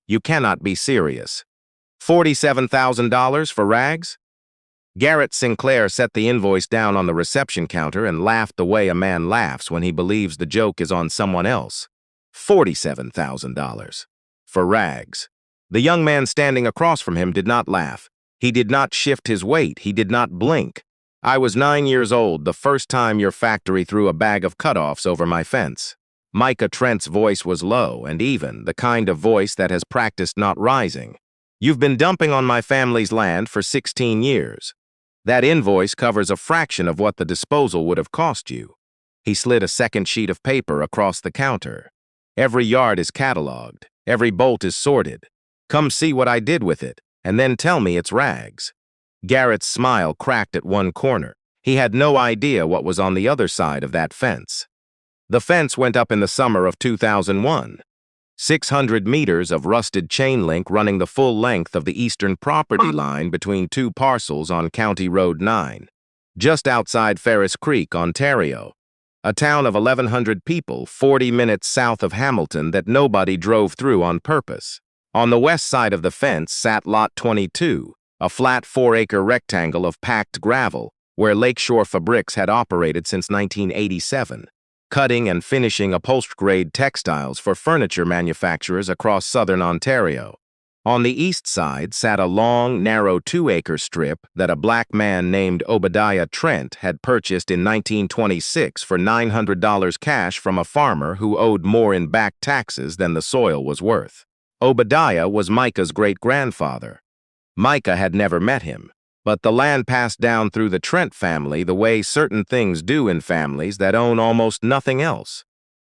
You cannot be serious. $47,000 for rags? Garrett Sinclair set the invoice down on the reception counter and laughed the way a man laughs when he believes the joke is on someone else. $47,000. For rags. The young man standing across from him did not laugh. He did not shift his weight. He did not blink. I was 9 years old the first time your factory threw a bag of cutoffs over my fence. Micah Trent's voice was low and even, the kind of voice that has practiced not rising. You've been dumping on my family's land for 16 years. That invoice covers a fraction of what the disposal would have cost you. He slid a second sheet of paper across the counter. Every yard is cataloged. Every bolt is sorted. Come see what I did with it, and then tell me it's rags. Garrett's smile cracked at one corner. He had no idea what was on the other side of that fence. The fence went up in the summer of 2001. 600 meters of rusted chain link running the full length of the eastern property line between two parcels on County Road 9, just outside Ferris Creek, Ontario, a town of 1,100 people 40 minutes south of Hamilton that nobody drove through on purpose. On the west side of the fence sat Lot 22, a flat 4-acre rectangle of packed gravel where Lakeshore Fabrics had operated since 1987. Cutting and finishing upholstery-grade textiles for furniture manufacturers across southern Ontario. On the east side sat a long, narrow 2-acre strip that a black man named Micah Trent had purchased in 1926 for $900 cash from a farmer who owed more in back taxes than the soil was worth. Obadiah was Micah's great-grandfather. Micah had never met him, but the land passed down through the Trent family the way certain things do in families that own almost nothing else.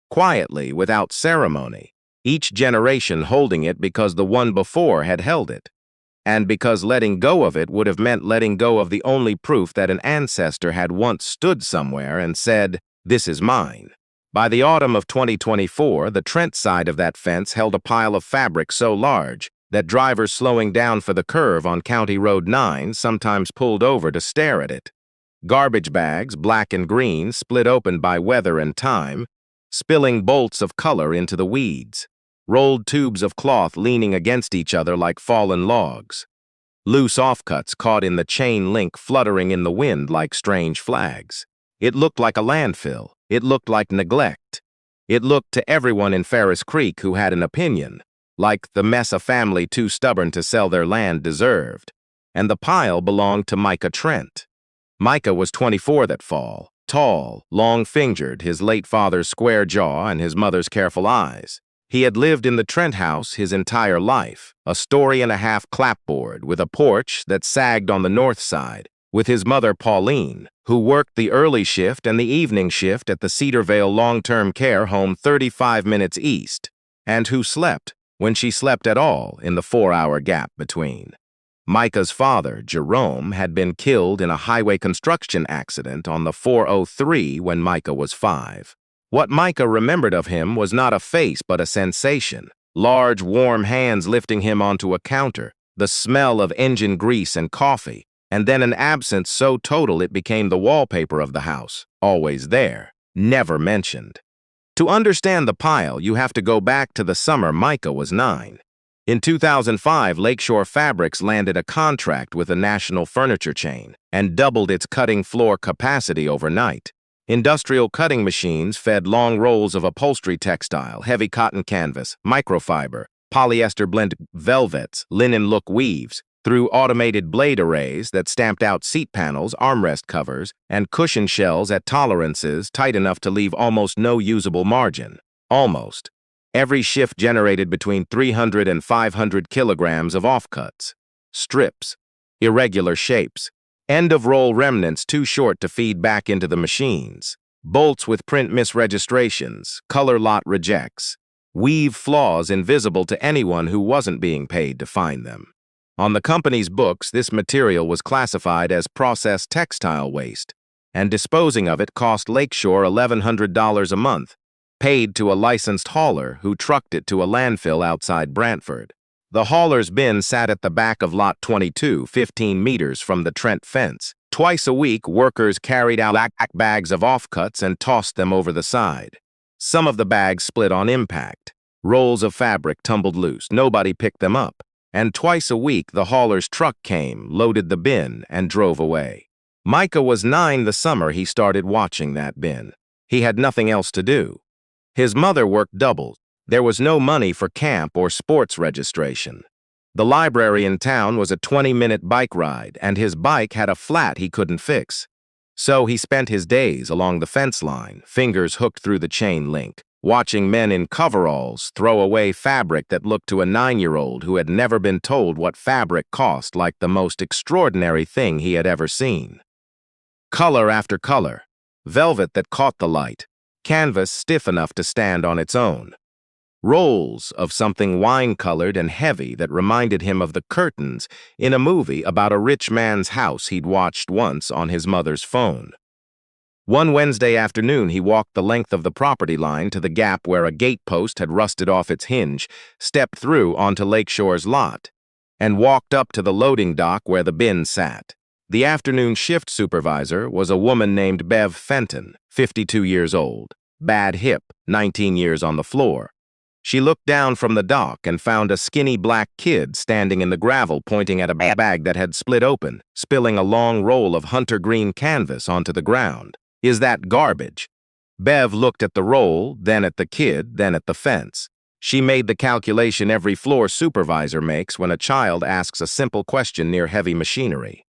Quietly, without ceremony, each generation holding it because the one before had held it, and because letting go of it would have meant letting go of the only proof that an ancestor had once stood somewhere and said, "This is mine." By the autumn of 2024, the Trent side of that fence held a pile of fabric so large that drivers slowing down for the curve on County Road 9 sometimes pulled over to stare at it. Garbage bags, black and green, split open by weather and time, spilling bolts of color into the weeds. Rolled tubes of cloth leaning against each other like fallen logs. Loose offcuts caught in the chain link fluttering in the wind like strange flags. It looked like a landfill. It looked like neglect. It looked to everyone in Ferris Creek who had an opinion, like the mess a family too stubborn to sell their land deserved. And the pile belonged to Micah Trent. Micah was 24 that fall, tall, long-fingered, his late father's square jaw and his mother's careful eyes. He had lived in the Trent house his entire life, a story-and-a-half clapboard with a porch that sagged on the north side, with his mother Pauline, who worked the early shift and the evening shift at the Cedarvale long-term care home 35 minutes east, and who slept, when she slept at all, in the 4-hour gap between. Micah's father, Jerome, had been killed in a highway construction accident on the 403 when Micah was 5. What Micah remembered of him was not a face but a sensation. Large, warm hands lifting him onto a counter, the smell of engine grease and coffee, and then an absence so total it became the wallpaper of the house, always there, never mentioned. To understand the pile, you have to go back to the summer Micah was 9. In 2005, Lakeshore Fabrics landed a contract with a national furniture chain and doubled its cutting floor capacity overnight. Industrial cutting machines fed long rolls of upholstery textile, heavy cotton canvas, microfiber, polyester blend velvets, linen look weaves, through automated blade arrays that stamped out seat panels, armrest covers, and cushion shells at tolerances tight enough to leave almost no usable margin. Almost. Every shift generated between 300 and 500 kilograms of offcuts, strips, irregular shapes, end-of-roll remnants too short to feed back into the machines, bolts with print misregistrations, color lot rejects, weave flaws invisible to anyone who wasn't being paid to find them. On the company's books, this material was classified as processed textile waste, and disposing of it cost Lakeshore $1,100 a month, paid to a licensed hauler who trucked it to a landfill outside Brantford. The hauler's bin sat at the back of Lot 22, 15 meters from the Trent fence. Twice a week, workers carried out bags of offcuts and tossed them over the side. Some of the bags split on impact. Rolls of fabric tumbled loose. Nobody picked them up. And twice a week, the hauler's truck came, loaded the bin, and drove away. Micah was 9 the summer he started watching that bin. He had nothing else to do. His mother worked doubles. There was no money for camp or sports registration. The library in town was a 20-minute bike ride, and his bike had a flat he couldn't fix. So he spent his days along the fence line, fingers hooked through the chain link, watching men in coveralls throw away fabric that looked to a 9-year-old who had never been told what fabric cost like the most extraordinary thing he had ever seen. Color after color, velvet that caught the light, canvas stiff enough to stand on its own. Rolls of something wine-colored and heavy that reminded him of the curtains in a movie about a rich man's house he'd watched once on his mother's phone. One Wednesday afternoon, he walked the length of the property line to the gap where a gate post had rusted off its hinge, stepped through onto Lakeshore's lot, and walked up to the loading dock where the bin sat. The afternoon shift supervisor was a woman named Bev Fenton, 52 years old, bad hip, 19 years on the floor. She looked down from the dock and found a skinny black kid standing in the gravel pointing at a bag that had split open, spilling a long roll of hunter green canvas onto the ground. "Is that garbage?" Bev looked at the roll, then at the kid, then at the fence. She made the calculation every floor supervisor makes when a child asks a simple question near heavy machinery.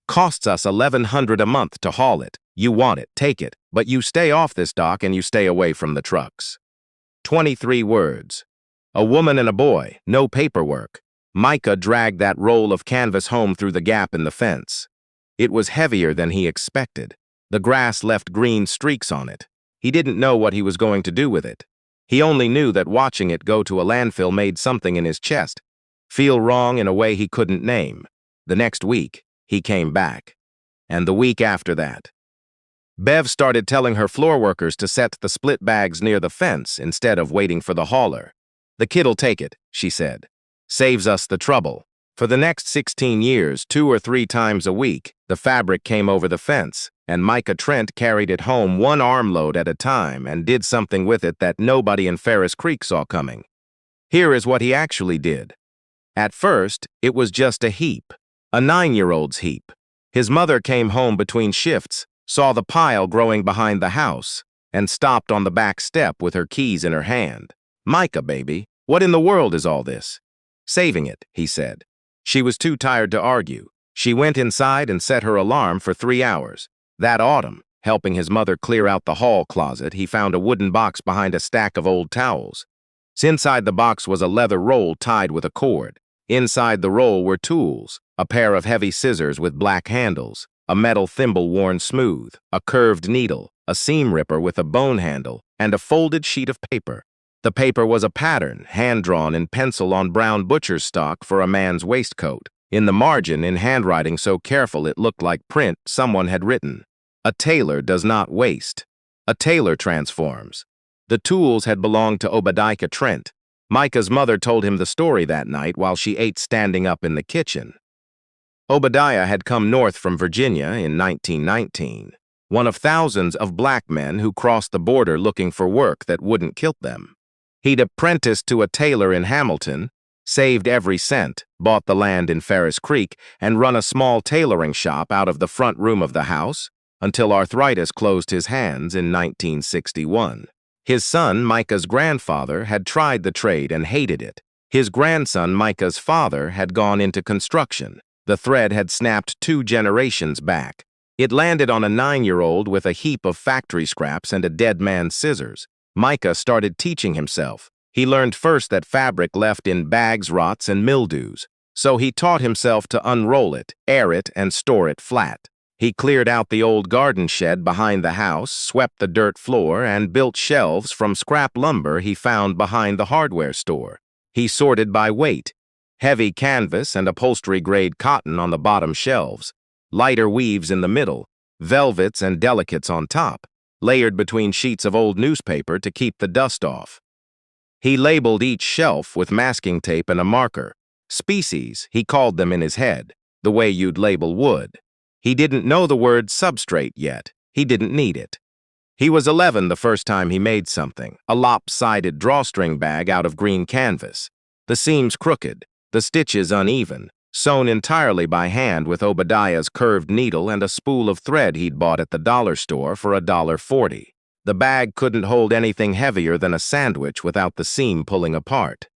"Costs us $1,100 a month to haul it. You want it, take it, but you stay off this dock and you stay away from the trucks." 23 words. A woman and a boy, no paperwork. Micah dragged that roll of canvas home through the gap in the fence. It was heavier than he expected. The grass left green streaks on it. He didn't know what he was going to do with it. He only knew that watching it go to a landfill made something in his chest feel wrong in a way he couldn't name. The next week, he came back. And the week after that. Bev started telling her floor workers to set the split bags near the fence instead of waiting for the hauler. "The kid'll take it," she said. "Saves us the trouble." For the next 16 years, 2 or 3 times a week, the fabric came over the fence, and Micah Trent carried it home 1 armload at a time and did something with it that nobody in Ferris Creek saw coming. Here is what he actually did. At first, it was just a heap, a 9-year-old's heap. His mother came home between shifts, saw the pile growing behind the house, and stopped on the back step with her keys in her hand. "Micah, baby, what in the world is all this?" "Saving it," he said. She was too tired to argue. She went inside and set her alarm for 3 hours. That autumn, helping his mother clear out the hall closet, he found a wooden box behind a stack of old towels. Inside the box was a leather roll tied with a cord. Inside the roll were tools, a pair of heavy scissors with black handles, a metal thimble worn smooth, a curved needle, a seam ripper with a bone handle, and a folded sheet of paper. The paper was a pattern, hand-drawn in pencil on brown butcher's stock for a man's waistcoat. In the margin, in handwriting so careful it looked like print, someone had written, "A tailor does not waste. A tailor transforms." The tools had belonged to Micah Trent. Micah's mother told him the story that night while she ate standing up in the kitchen. Obadiah had come north from Virginia in 1919, one of thousands of black men who crossed the border looking for work that wouldn't kill them. He'd apprenticed to a tailor in Hamilton, saved every cent, bought the land in Ferris Creek, and run a small tailoring shop out of the front room of the house until arthritis closed his hands in 1961. His son, Micah's grandfather, had tried the trade and hated it. His grandson, Micah's father, had gone into construction. The thread had snapped 2 generations back. It landed on a 9-year-old with a heap of factory scraps and a dead man's scissors. Micah started teaching himself. He learned first that fabric left in bags rots and mildews, so he taught himself to unroll it, air it, and store it flat. He cleared out the old garden shed behind the house, swept the dirt floor, and built shelves from scrap lumber he found behind the hardware store. He sorted by weight, heavy canvas and upholstery-grade cotton on the bottom shelves, lighter weaves in the middle, velvets and delicates on top, layered between sheets of old newspaper to keep the dust off. He labeled each shelf with masking tape and a marker. Species, he called them in his head, the way you'd label wood. He didn't know the word substrate yet. He didn't need it. He was 11 the first time he made something, a lopsided drawstring bag out of green canvas. The seams crooked, the stitches uneven, sewn entirely by hand with Obadiah's curved needle and a spool of thread he'd bought at the dollar store for $1.40. The bag couldn't hold anything heavier than a sandwich without the seam pulling apart.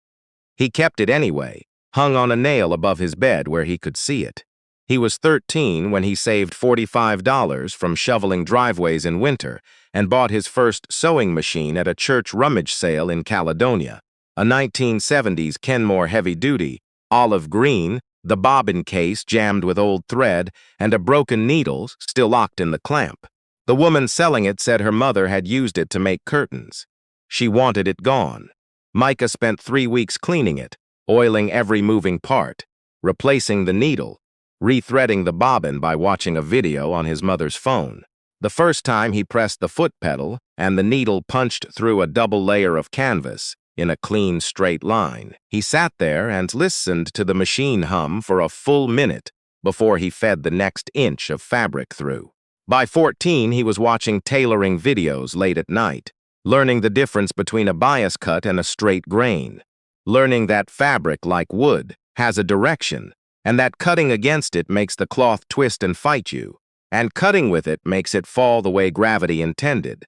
He kept it anyway, hung on a nail above his bed where he could see it. He was 13 when he saved $45 from shoveling driveways in winter and bought his first sewing machine at a church rummage sale in Caledonia, a 1970s Kenmore heavy-duty, olive green, the bobbin case jammed with old thread, and a broken needle still locked in the clamp. The woman selling it said her mother had used it to make curtains. She wanted it gone. Micah spent 3 weeks cleaning it, oiling every moving part, replacing the needle, rethreading the bobbin by watching a video on his mother's phone. The first time he pressed the foot pedal, and the needle punched through a double layer of canvas in a clean, straight line. He sat there and listened to the machine hum for a full minute before he fed the next inch of fabric through. By 14, he was watching tailoring videos late at night, learning the difference between a bias cut and a straight grain, learning that fabric, like wood, has a direction, and that cutting against it makes the cloth twist and fight you, and cutting with it makes it fall the way gravity intended.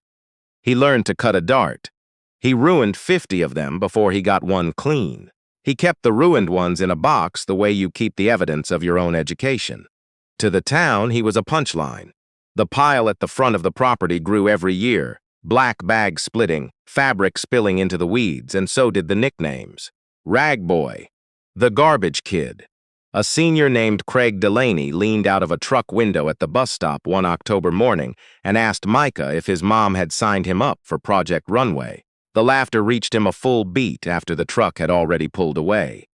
He learned to cut a dart. He ruined 50 of them before he got one clean. He kept the ruined ones in a box the way you keep the evidence of your own education. To the town, he was a punchline. The pile at the front of the property grew every year, black bags splitting, fabric spilling into the weeds, and so did the nicknames. Rag Boy, the Garbage Kid. A senior named Craig Delaney leaned out of a truck window at the bus stop one October morning and asked Micah if his mom had signed him up for Project Runway. The laughter reached him a full beat after the truck had already pulled away.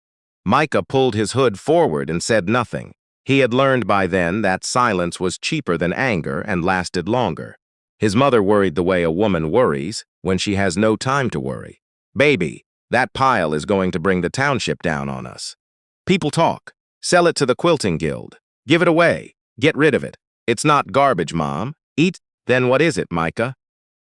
Micah pulled his hood forward and said nothing. He had learned by then that silence was cheaper than anger and lasted longer. His mother worried the way a woman worries when she has no time to worry. "Baby, that pile is going to bring the township down on us. People talk. Sell it to the quilting guild. Give it away. Get rid of it. It's not garbage, Mom. Eat. Then what is it, Micah?"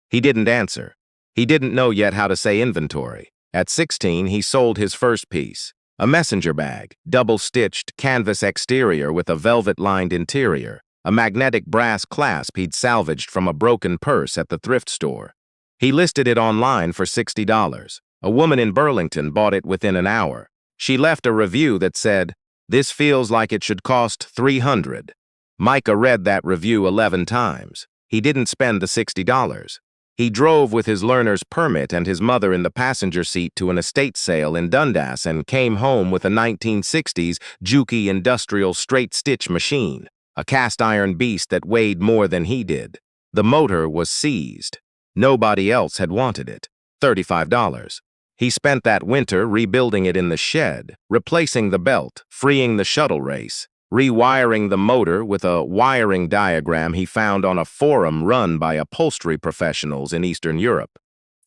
He didn't answer. He didn't know yet how to say inventory. At 16, he sold his first piece, a messenger bag, double-stitched canvas exterior with a velvet-lined interior, a magnetic brass clasp he'd salvaged from a broken purse at the thrift store. He listed it online for $60. A woman in Burlington bought it within an hour. She left a review that said, "This feels like it should cost $300. Micah read that review 11 times. He didn't spend the $60. He drove with his learner's permit and his mother in the passenger seat to an estate sale in Dundas and came home with a 1960s Juki industrial straight-stitch machine, a cast-iron beast that weighed more than he did. The motor was seized. Nobody else had wanted it. $35. He spent that winter rebuilding it in the shed, replacing the belt, freeing the shuttle race, rewiring the motor with a wiring diagram he found on a forum run by upholstery professionals in Eastern Europe.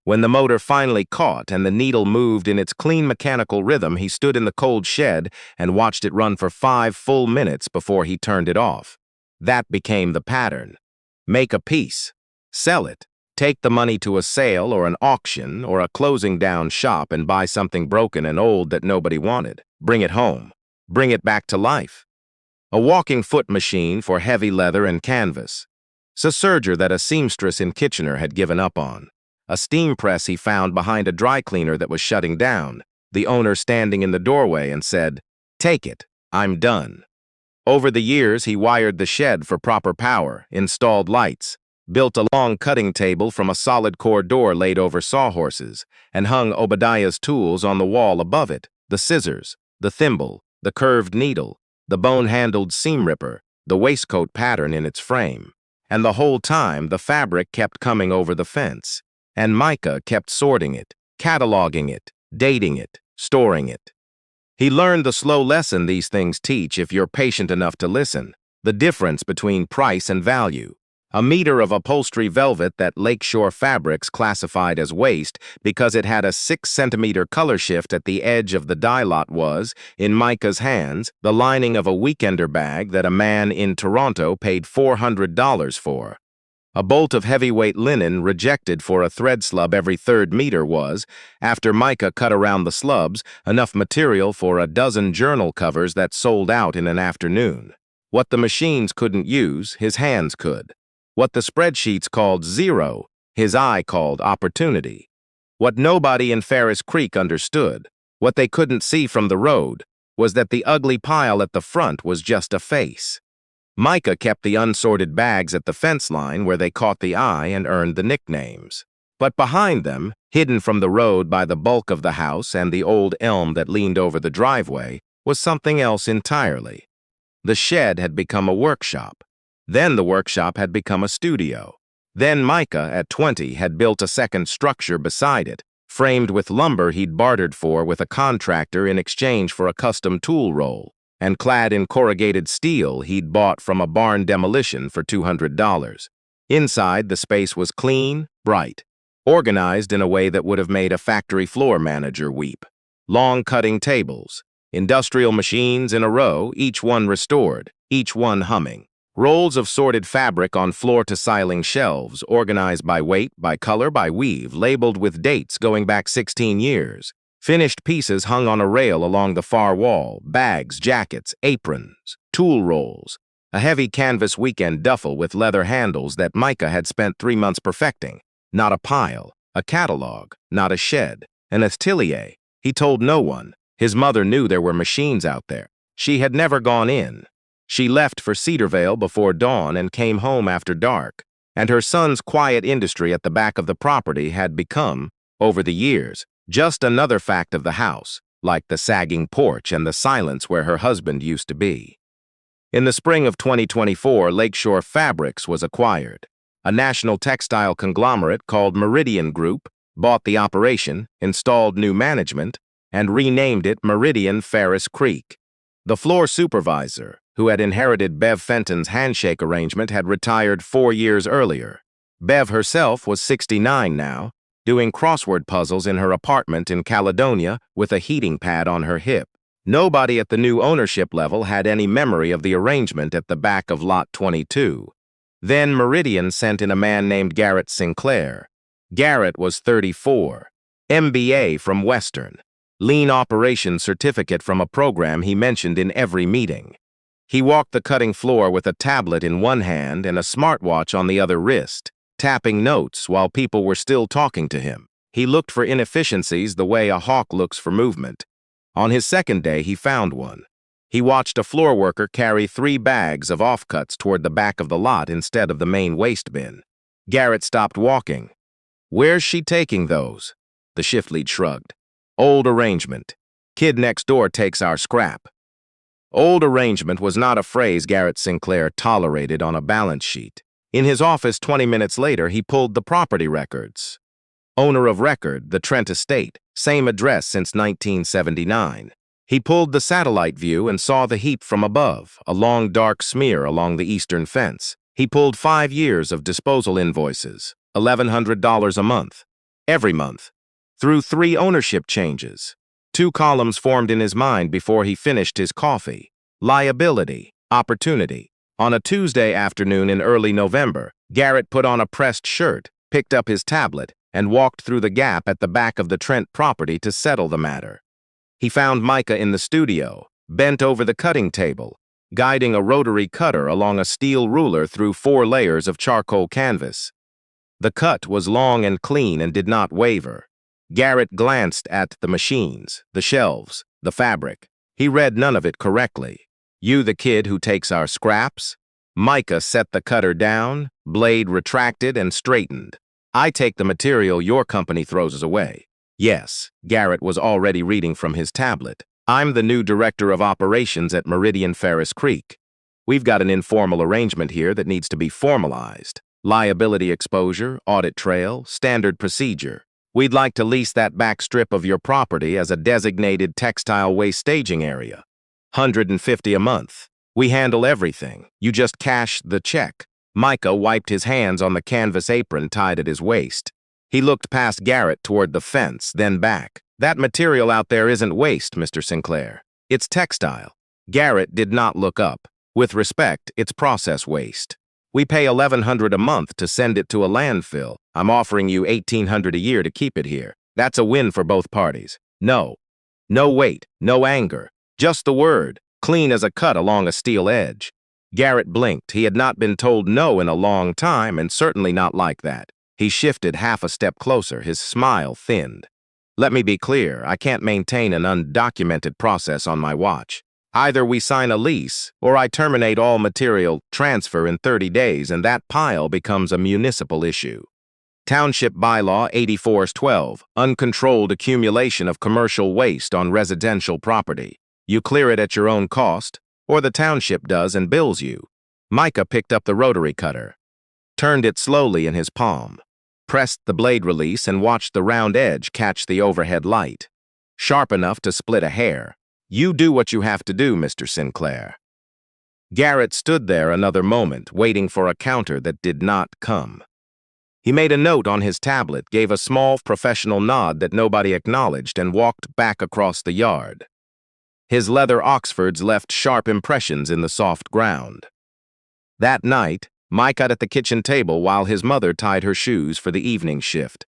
When the motor finally caught and the needle moved in its clean mechanical rhythm, he stood in the cold shed and watched it run for 5 full minutes before he turned it off. That became the pattern. Make a piece. Sell it. Take the money to a sale or an auction or a closing down shop and buy something broken and old that nobody wanted. Bring it home. Bring it back to life. A walking foot machine for heavy leather and canvas. A serger that a seamstress in Kitchener had given up on. A steam press he found behind a dry cleaner that was shutting down. The owner standing in the doorway and said, "Take it. I'm done." Over the years, he wired the shed for proper power, installed lights, built a long cutting table from a solid core door laid over sawhorses, and hung Obadiah's tools on the wall above it, the scissors, the thimble, the curved needle, the bone-handled seam ripper, the waistcoat pattern in its frame. And the whole time, the fabric kept coming over the fence, and Micah kept sorting it, cataloging it, dating it, storing it. He learned the slow lesson these things teach if you're patient enough to listen, the difference between price and value. A meter of upholstery velvet that Lakeshore Fabrics classified as waste because it had a 6-centimeter color shift at the edge of the dye lot was, in Micah's hands, the lining of a weekender bag that a man in Toronto paid $400 for. A bolt of heavyweight linen rejected for a thread slub every third meter was, after Micah cut around the slubs, enough material for a dozen journal covers that sold out in an afternoon. What the machines couldn't use, his hands could. What the spreadsheets called zero, his eye called opportunity. What nobody in Ferris Creek understood, what they couldn't see from the road, was that the ugly pile at the front was just a face. Micah kept the unsorted bags at the fence line where they caught the eye and earned the nicknames. But behind them, hidden from the road by the bulk of the house and the old elm that leaned over the driveway, was something else entirely. The shed had become a workshop. Then the workshop had become a studio. Then Micah, at 20, had built a second structure beside it, framed with lumber he'd bartered for with a contractor in exchange for a custom tool roll, and clad in corrugated steel he'd bought from a barn demolition for $200. Inside, the space was clean, bright, organized in a way that would have made a factory floor manager weep. Long cutting tables, industrial machines in a row, each one restored, each one humming. Rolls of sorted fabric on floor-to-ceiling shelves, organized by weight, by color, by weave, labeled with dates going back 16 years. Finished pieces hung on a rail along the far wall, bags, jackets, aprons, tool rolls, a heavy canvas weekend duffel with leather handles that Micah had spent 3 months perfecting. Not a pile, a catalog, not a shed, an atelier. He told no one. His mother knew there were machines out there. She had never gone in. She left for Cedarvale before dawn and came home after dark, and her son's quiet industry at the back of the property had become, over the years, just another fact of the house, like the sagging porch and the silence where her husband used to be. In the spring of 2024, Lakeshore Fabrics was acquired. A national textile conglomerate called Meridian Group bought the operation, installed new management, and renamed it Meridian Ferris Creek. The floor supervisor, who had inherited Bev Fenton's handshake arrangement, had retired 4 years earlier. Bev herself was 69 now, doing crossword puzzles in her apartment in Caledonia with a heating pad on her hip. Nobody at the new ownership level had any memory of the arrangement at the back of Lot 22. Then Meridian sent in a man named Garrett Sinclair. Garrett was 34, MBA from Western, lean operations certificate from a program he mentioned in every meeting. He walked the cutting floor with a tablet in one hand and a smartwatch on the other wrist, tapping notes while people were still talking to him. He looked for inefficiencies the way a hawk looks for movement. On his second day, he found one. He watched a floor worker carry 3 bags of offcuts toward the back of the lot instead of the main waste bin. Garrett stopped walking. "Where's she taking those?" The shift lead shrugged. "Old arrangement. Kid next door takes our scrap." Old arrangement was not a phrase Garrett Sinclair tolerated on a balance sheet. In his office 20 minutes later, he pulled the property records. Owner of record, the Trent estate, same address since 1979. He pulled the satellite view and saw the heap from above, a long dark smear along the eastern fence. He pulled 5 years of disposal invoices, $1,100 a month, every month, through 3 ownership changes. 2 columns formed in his mind before he finished his coffee. Liability, opportunity. On a Tuesday afternoon in early November, Garrett put on a pressed shirt, picked up his tablet, and walked through the gap at the back of the Trent property to settle the matter. He found Micah in the studio, bent over the cutting table, guiding a rotary cutter along a steel ruler through 4 layers of charcoal canvas. The cut was long and clean and did not waver. Garrett glanced at the machines, the shelves, the fabric. He read none of it correctly. "You the kid who takes our scraps?" Micah set the cutter down, blade retracted and straightened. "I take the material your company throws away." "Yes," Garrett was already reading from his tablet. "I'm the new director of operations at Meridian Ferris Creek. We've got an informal arrangement here that needs to be formalized. Liability exposure, audit trail, standard procedure. We'd like to lease that back strip of your property as a designated textile waste staging area. $150 a month. We handle everything. You just cash the check." Micah wiped his hands on the canvas apron tied at his waist. He looked past Garrett toward the fence, then back. "That material out there isn't waste, Mr. Sinclair. It's textile." Garrett did not look up. "With respect, it's process waste." We pay $1,100 a month to send it to a landfill. I'm offering you $1,800 a year to keep it here. That's a win for both parties. No. No weight, no anger. Just the word, clean as a cut along a steel edge. Garrett blinked. He had not been told no in a long time, and certainly not like that. He shifted half a step closer, his smile thinned. Let me be clear, I can't maintain an undocumented process on my watch. Either we sign a lease, or I terminate all material transfer in 30 days, and that pile becomes a municipal issue. Township Bylaw 84-12, uncontrolled accumulation of commercial waste on residential property. You clear it at your own cost, or the township does and bills you. Micah picked up the rotary cutter, turned it slowly in his palm, pressed the blade release and watched the round edge catch the overhead light. Sharp enough to split a hair. You do what you have to do, Mr. Sinclair. Garrett stood there another moment, waiting for a counter that did not come. He made a note on his tablet, gave a small professional nod that nobody acknowledged, and walked back across the yard. His leather Oxfords left sharp impressions in the soft ground. That night, Mike sat at the kitchen table while his mother tied her shoes for the evening shift.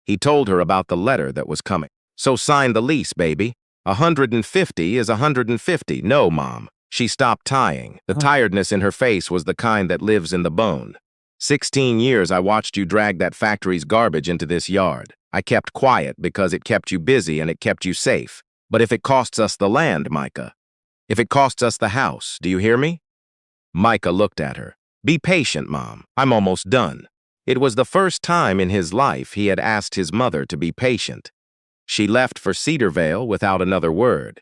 He told her about the letter that was coming. So sign the lease, baby. 150 is 150. No, Mom. She stopped tying. The tiredness in her face was the kind that lives in the bone. 16 years I watched you drag that factory's garbage into this yard. I kept quiet because it kept you busy and it kept you safe. But if it costs us the land, Micah, if it costs us the house, do you hear me? Micah looked at her. Be patient, Mom. I'm almost done. It was the first time in his life he had asked his mother to be patient. She left for Cedarvale without another word.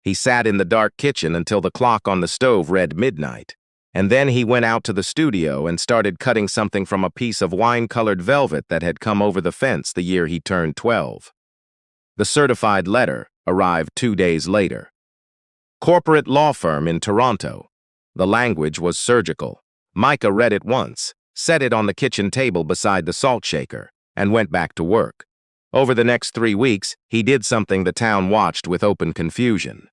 He sat in the dark kitchen until the clock on the stove read midnight. And then he went out to the studio and started cutting something from a piece of wine-colored velvet that had come over the fence the year he turned 12. The certified letter arrived 2 days later. Corporate law firm in Toronto. The language was surgical. Micah read it once, set it on the kitchen table beside the salt shaker, and went back to work. Over the next 3 weeks, he did something the town watched with open confusion.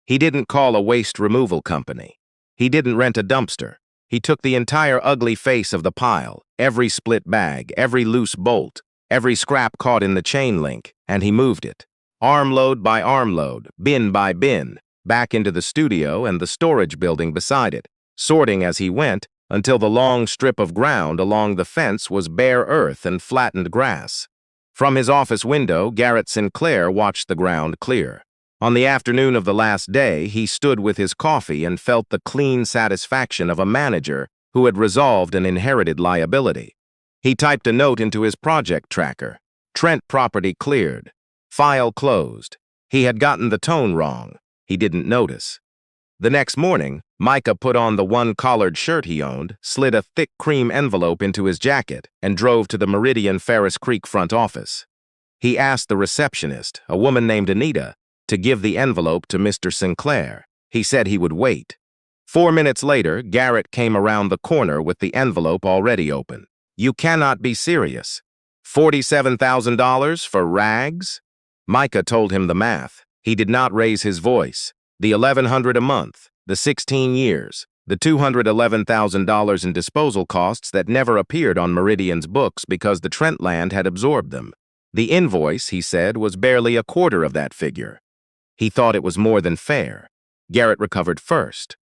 He didn't call a waste removal company. He didn't rent a dumpster. He took the entire ugly face of the pile, every split bag, every loose bolt, every scrap caught in the chain link, and he moved it, armload by armload, bin by bin, back into the studio and the storage building beside it, sorting as he went until the long strip of ground along the fence was bare earth and flattened grass. From his office window, Garrett Sinclair watched the ground clear. On the afternoon of the last day, he stood with his coffee and felt the clean satisfaction of a manager who had resolved an inherited liability. He typed a note into his project tracker. Trent property cleared. File closed. He had gotten the tone wrong. He didn't notice. The next morning, Micah put on the one collared shirt he owned, slid a thick cream envelope into his jacket, and drove to the Meridian Ferris Creek front office. He asked the receptionist, a woman named Anita, to give the envelope to Mr. Sinclair. He said he would wait. 4 minutes later, Garrett came around the corner with the envelope already open. You cannot be serious. $47,000 for rags? Micah told him the math. He did not raise his voice. The $1,100 a month, the 16 years, the $211,000 in disposal costs that never appeared on Meridian's books because the Trent land had absorbed them. The invoice, he said, was barely a quarter of that figure. He thought it was more than fair. Garrett recovered first.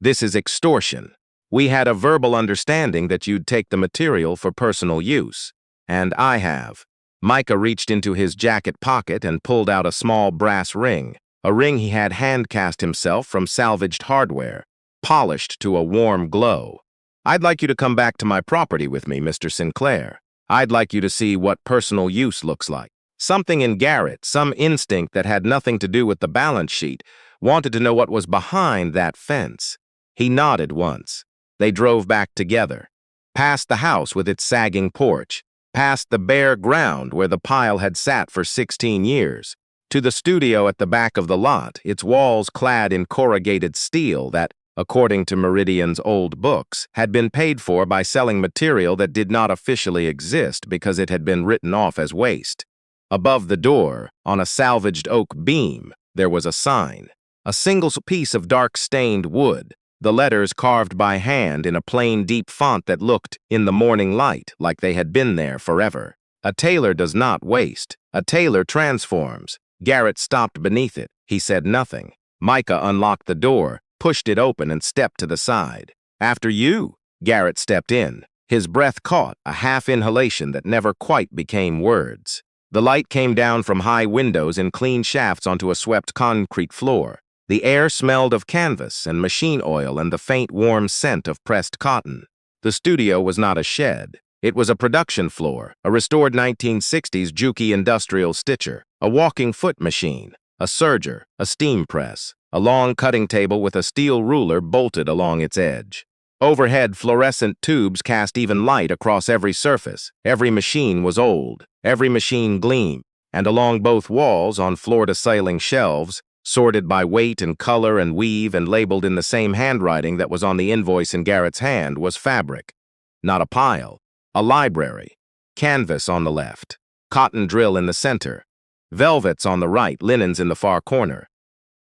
This is extortion. We had a verbal understanding that you'd take the material for personal use. And I have. Micah reached into his jacket pocket and pulled out a small brass ring, a ring he had hand-cast himself from salvaged hardware, polished to a warm glow. I'd like you to come back to my property with me, Mr. Sinclair. I'd like you to see what personal use looks like. Something in Garrett, some instinct that had nothing to do with the balance sheet, wanted to know what was behind that fence. He nodded once. They drove back together, past the house with its sagging porch, past the bare ground where the pile had sat for 16 years, to the studio at the back of the lot, its walls clad in corrugated steel that, according to Meridian's old books, had been paid for by selling material that did not officially exist because it had been written off as waste. Above the door, on a salvaged oak beam, there was a sign, a single piece of dark-stained wood, the letters carved by hand in a plain, deep font that looked, in the morning light, like they had been there forever. A tailor does not waste. A tailor transforms. Garrett stopped beneath it. He said nothing. Micah unlocked the door, pushed it open, and stepped to the side. "After you." Garrett stepped in. His breath caught, a half-inhalation that never quite became words. The light came down from high windows in clean shafts onto a swept concrete floor. The air smelled of canvas and machine oil and the faint, warm scent of pressed cotton. The studio was not a shed. It was a production floor, a restored 1960s Juki industrial stitcher, a walking foot machine, a serger, a steam press, a long cutting table with a steel ruler bolted along its edge. Overhead, fluorescent tubes cast even light across every surface. Every machine was old. Every machine gleamed. And along both walls, on floor-to-ceiling shelves, sorted by weight and color and weave and labeled in the same handwriting that was on the invoice in Garrett's hand, was fabric. Not a pile. A library. Canvas on the left. Cotton drill in the center. Velvets on the right, linens in the far corner.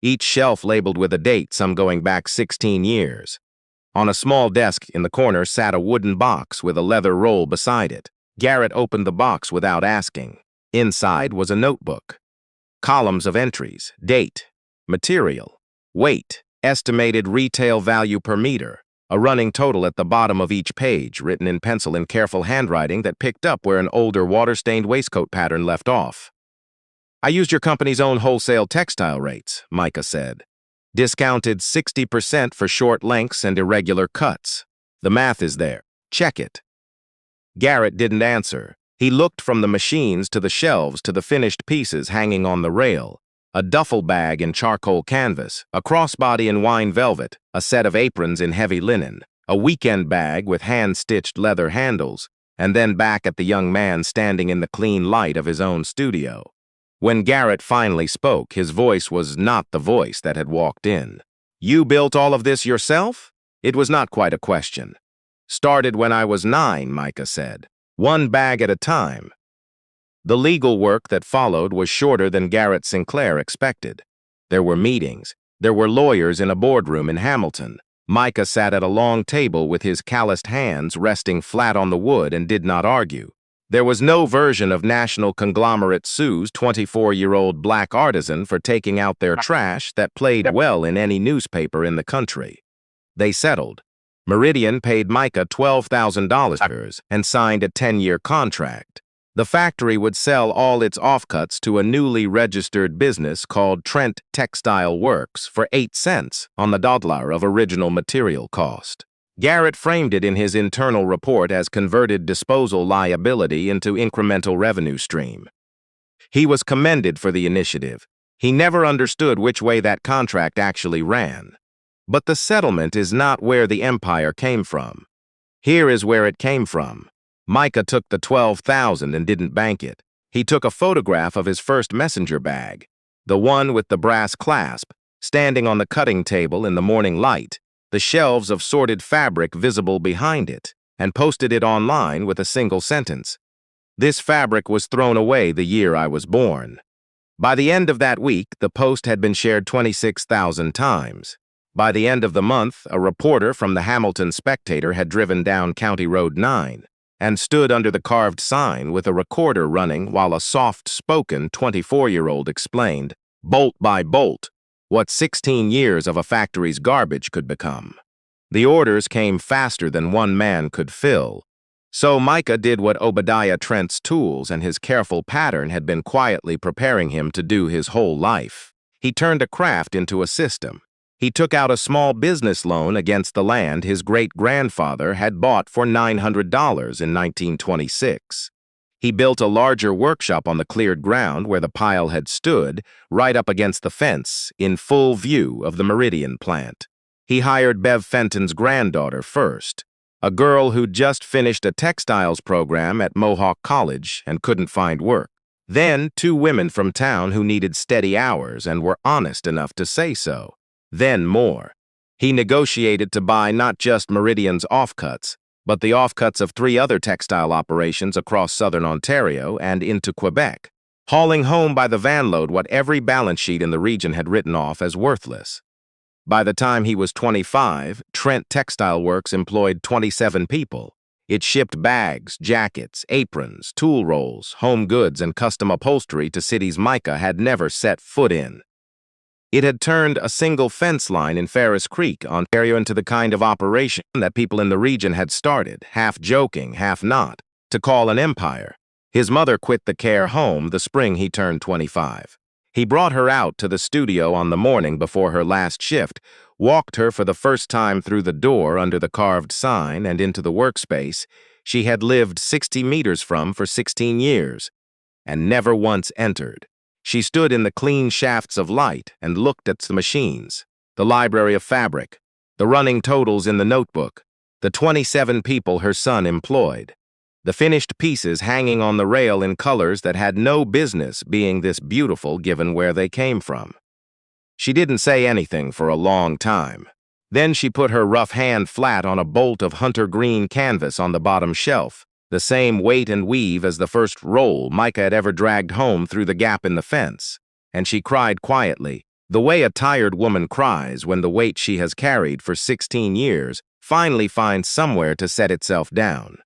Each shelf labeled with a date, some going back 16 years. On a small desk in the corner sat a wooden box with a leather roll beside it. Garrett opened the box without asking. Inside was a notebook. Columns of entries, date, material, weight, estimated retail value per meter, a running total at the bottom of each page, written in pencil in careful handwriting that picked up where an older water-stained waistcoat pattern left off. "I used your company's own wholesale textile rates," Micah said. "Discounted 60% for short lengths and irregular cuts. The math is there. Check it." Garrett didn't answer. He looked from the machines to the shelves to the finished pieces hanging on the rail. A duffel bag in charcoal canvas, a crossbody in wine velvet, a set of aprons in heavy linen, a weekend bag with hand-stitched leather handles, and then back at the young man standing in the clean light of his own studio. When Garrett finally spoke, his voice was not the voice that had walked in. "You built all of this yourself?" It was not quite a question. "Started when I was 9, Micah said. One bag at a time." The legal work that followed was shorter than Garrett Sinclair expected. There were meetings. There were lawyers in a boardroom in Hamilton. Micah sat at a long table with his calloused hands resting flat on the wood and did not argue. There was no version of national conglomerate sues 24-year-old black artisan for taking out their trash that played well in any newspaper in the country. They settled. Meridian paid Micah $12,000 and signed a 10-year contract. The factory would sell all its offcuts to a newly registered business called Trent Textile Works for 8 cents on the dollar of original material cost. Garrett framed it in his internal report as converted disposal liability into incremental revenue stream. He was commended for the initiative. He never understood which way that contract actually ran. But the settlement is not where the empire came from. Here is where it came from. Micah took the $12,000 and didn't bank it. He took a photograph of his first messenger bag, the one with the brass clasp, standing on the cutting table in the morning light, the shelves of sorted fabric visible behind it, and posted it online with a single sentence. "This fabric was thrown away the year I was born." By the end of that week, the post had been shared 26,000 times. By the end of the month, a reporter from the Hamilton Spectator had driven down County Road 9 and stood under the carved sign with a recorder running while a soft-spoken 24-year-old explained, bolt by bolt, what 16 years of a factory's garbage could become. The orders came faster than one man could fill. So Micah did what Obadiah Trent's tools and his careful pattern had been quietly preparing him to do his whole life. He turned a craft into a system. He took out a small business loan against the land his great-grandfather had bought for $900 in 1926. He built a larger workshop on the cleared ground where the pile had stood, right up against the fence, in full view of the Meridian plant. He hired Bev Fenton's granddaughter first, a girl who'd just finished a textiles program at Mohawk College and couldn't find work. Then 2 women from town who needed steady hours and were honest enough to say so. Then more. He negotiated to buy not just Meridian's offcuts, but the offcuts of 3 other textile operations across southern Ontario and into Quebec, hauling home by the vanload what every balance sheet in the region had written off as worthless. By the time he was 25, Trent Textile Works employed 27 people. It shipped bags, jackets, aprons, tool rolls, home goods, and custom upholstery to cities Micah had never set foot in. It had turned a single fence line in Ferris Creek, Ontario, into the kind of operation that people in the region had started, half joking, half not, to call an empire. His mother quit the care home the spring he turned 25. He brought her out to the studio on the morning before her last shift, walked her for the first time through the door under the carved sign and into the workspace she had lived 60 meters from for 16 years, and never once entered. She stood in the clean shafts of light and looked at the machines, the library of fabric, the running totals in the notebook, the 27 people her son employed, the finished pieces hanging on the rail in colors that had no business being this beautiful given where they came from. She didn't say anything for a long time. Then she put her rough hand flat on a bolt of hunter green canvas on the bottom shelf, the same weight and weave as the first roll Micah had ever dragged home through the gap in the fence, and she cried quietly, the way a tired woman cries when the weight she has carried for 16 years finally finds somewhere to set itself down.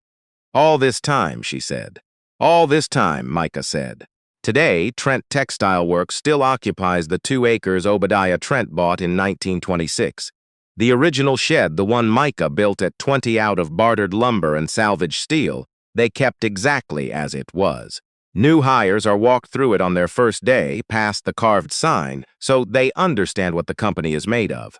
All this time, she said. All this time, Micah said. Today, Trent Textile Works still occupies the 2 acres Obadiah Trent bought in 1926. The original shed, the one Micah built at 20 out of bartered lumber and salvaged steel, they kept exactly as it was. New hires are walked through it on their first day, past the carved sign, so they understand what the company is made of.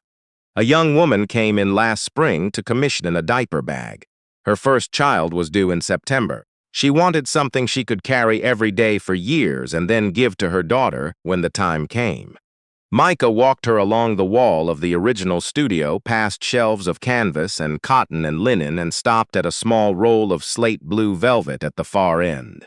A young woman came in last spring to commission a diaper bag. Her first child was due in September. She wanted something she could carry every day for years and then give to her daughter when the time came. Micah walked her along the wall of the original studio, past shelves of canvas and cotton and linen, and stopped at a small roll of slate blue velvet at the far end.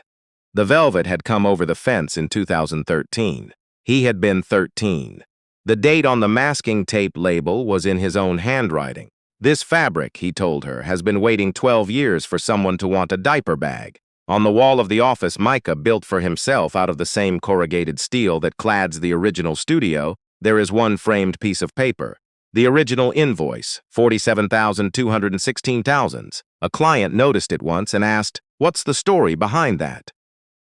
The velvet had come over the fence in 2013. He had been 13. The date on the masking tape label was in his own handwriting. This fabric, he told her, has been waiting 12 years for someone to want a diaper bag. On the wall of the office Micah built for himself out of the same corrugated steel that clads the original studio, there is one framed piece of paper. The original invoice, 47,216 thousands. A client noticed it once and asked, "What's the story behind that?"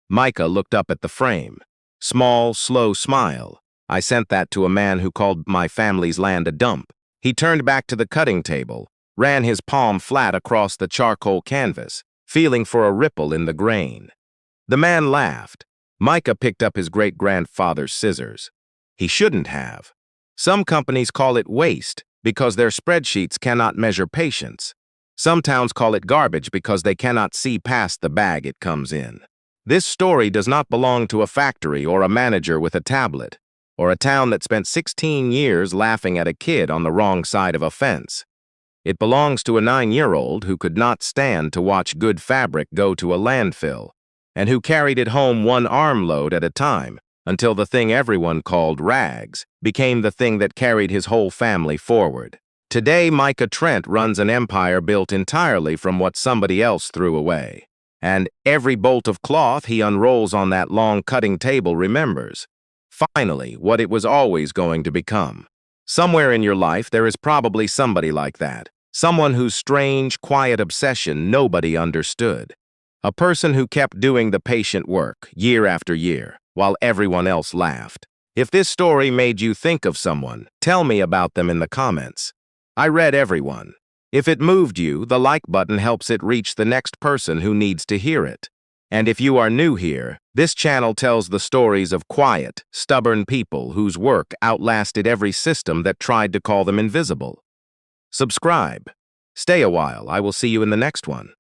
Micah looked up at the frame. Small, slow smile. "I sent that to a man who called my family's land a dump." He turned back to the cutting table, ran his palm flat across the charcoal canvas, feeling for a ripple in the grain. The man laughed. Micah picked up his great-grandfather's scissors. He shouldn't have. Some companies call it waste because their spreadsheets cannot measure patience. Some towns call it garbage because they cannot see past the bag it comes in. This story does not belong to a factory or a manager with a tablet, or a town that spent 16 years laughing at a kid on the wrong side of a fence. It belongs to a 9-year-old who could not stand to watch good fabric go to a landfill, and who carried it home one armload at a time until the thing everyone called rags became the thing that carried his whole family forward. Today, Micah Trent runs an empire built entirely from what somebody else threw away. And every bolt of cloth he unrolls on that long cutting table remembers. Finally, what it was always going to become. Somewhere in your life, there is probably somebody like that. Someone whose strange, quiet obsession nobody understood. A person who kept doing the patient work, year after year, while everyone else laughed. If this story made you think of someone, tell me about them in the comments. I read everyone. If it moved you, the like button helps it reach the next person who needs to hear it. And if you are new here, this channel tells the stories of quiet, stubborn people whose work outlasted every system that tried to call them invisible. Subscribe. Stay a while. I will see you in the next one.